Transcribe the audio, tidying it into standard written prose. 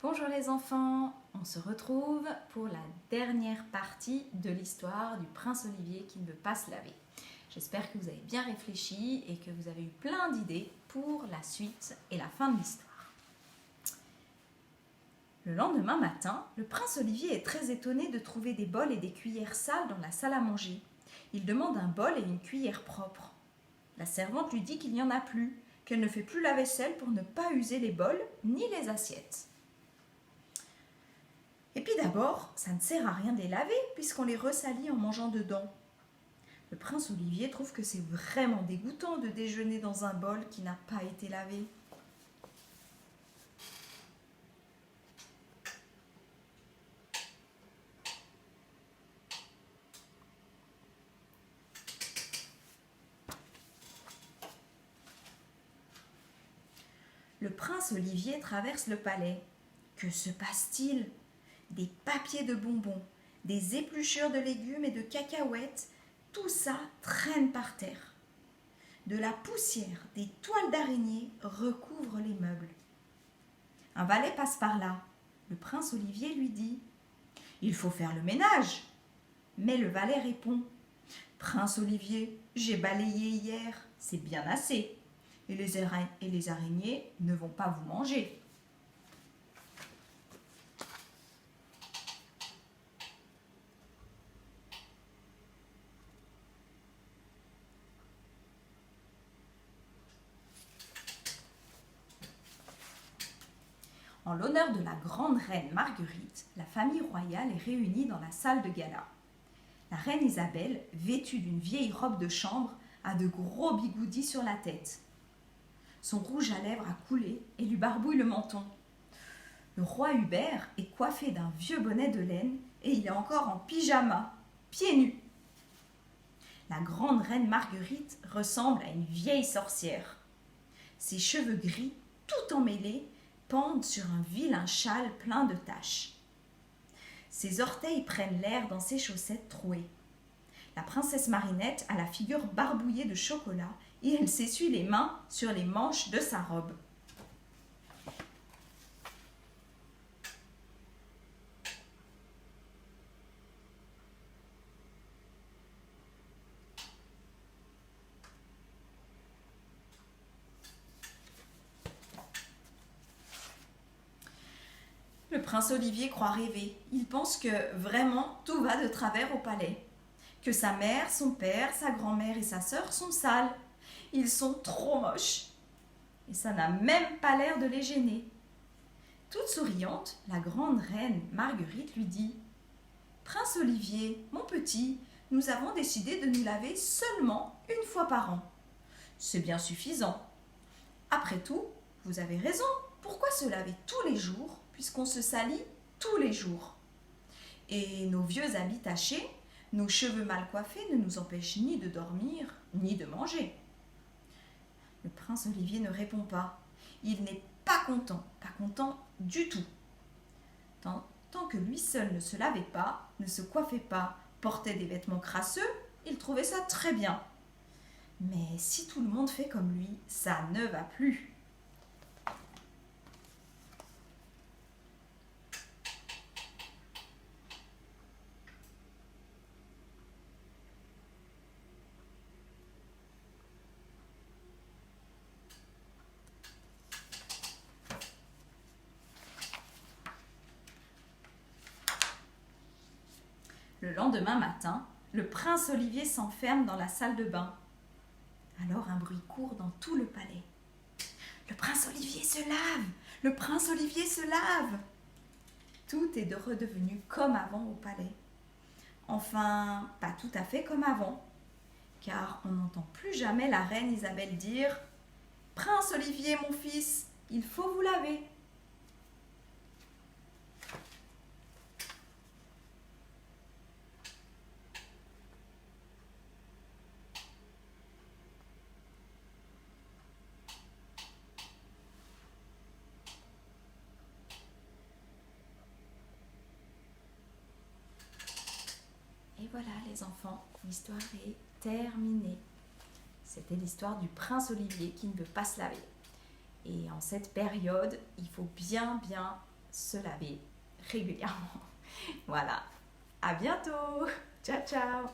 Bonjour les enfants, on se retrouve pour la dernière partie de l'histoire du prince Olivier qui ne veut pas se laver. J'espère que vous avez bien réfléchi et que vous avez eu plein d'idées pour la suite et la fin de l'histoire. Le lendemain matin, le prince Olivier est très étonné de trouver des bols et des cuillères sales dans la salle à manger. Il demande un bol et une cuillère propre. La servante lui dit qu'il n'y en a plus, qu'elle ne fait plus la vaisselle pour ne pas user les bols ni les assiettes. Et puis d'abord, ça ne sert à rien de les laver puisqu'on les ressalit en mangeant dedans. Le prince Olivier trouve que c'est vraiment dégoûtant de déjeuner dans un bol qui n'a pas été lavé. Le prince Olivier traverse le palais. Que se passe-t-il ? Des papiers de bonbons, des épluchures de légumes et de cacahuètes, tout ça traîne par terre. De la poussière, des toiles d'araignée recouvrent les meubles. Un valet passe par là. Le prince Olivier lui dit « Il faut faire le ménage !» Mais le valet répond « Prince Olivier, j'ai balayé hier, c'est bien assez. Et les araignées ne vont pas vous manger. » En l'honneur de la grande reine Marguerite, la famille royale est réunie dans la salle de gala. La reine Isabelle, vêtue d'une vieille robe de chambre, a de gros bigoudis sur la tête. Son rouge à lèvres a coulé et lui barbouille le menton. Le roi Hubert est coiffé d'un vieux bonnet de laine et il est encore en pyjama, pieds nus. La grande reine Marguerite ressemble à une vieille sorcière. Ses cheveux gris, tout emmêlés, pendent sur un vilain châle plein de taches. Ses orteils prennent l'air dans ses chaussettes trouées. La princesse Marinette a la figure barbouillée de chocolat et elle s'essuie les mains sur les manches de sa robe. Le prince Olivier croit rêver. Il pense que vraiment tout va de travers au palais. Que sa mère, son père, sa grand-mère et sa sœur sont sales. Ils sont trop moches. Et ça n'a même pas l'air de les gêner. Toute souriante, la grande reine Marguerite lui dit « Prince Olivier, mon petit, nous avons décidé de nous laver seulement une fois par an. C'est bien suffisant. Après tout, vous avez raison. Pourquoi se laver tous les jours puisqu'on se salit tous les jours ? Et nos vieux habits tachés, nos cheveux mal coiffés ne nous empêchent ni de dormir, ni de manger. » Le prince Olivier ne répond pas. Il n'est pas content du tout. Tant que lui seul ne se lavait pas, ne se coiffait pas, portait des vêtements crasseux, il trouvait ça très bien. Mais si tout le monde fait comme lui, ça ne va plus. Le lendemain matin, le prince Olivier s'enferme dans la salle de bain. Alors un bruit court dans tout le palais. « Le prince Olivier se lave ! Le prince Olivier se lave !» Tout est redevenu comme avant au palais. Enfin, pas tout à fait comme avant, car on n'entend plus jamais la reine Isabelle dire « Prince Olivier, mon fils, il faut vous laver !» Et voilà les enfants, l'histoire est terminée. C'était l'histoire du prince Olivier qui ne veut pas se laver. Et en cette période, il faut bien se laver régulièrement. Voilà, à bientôt. Ciao, ciao.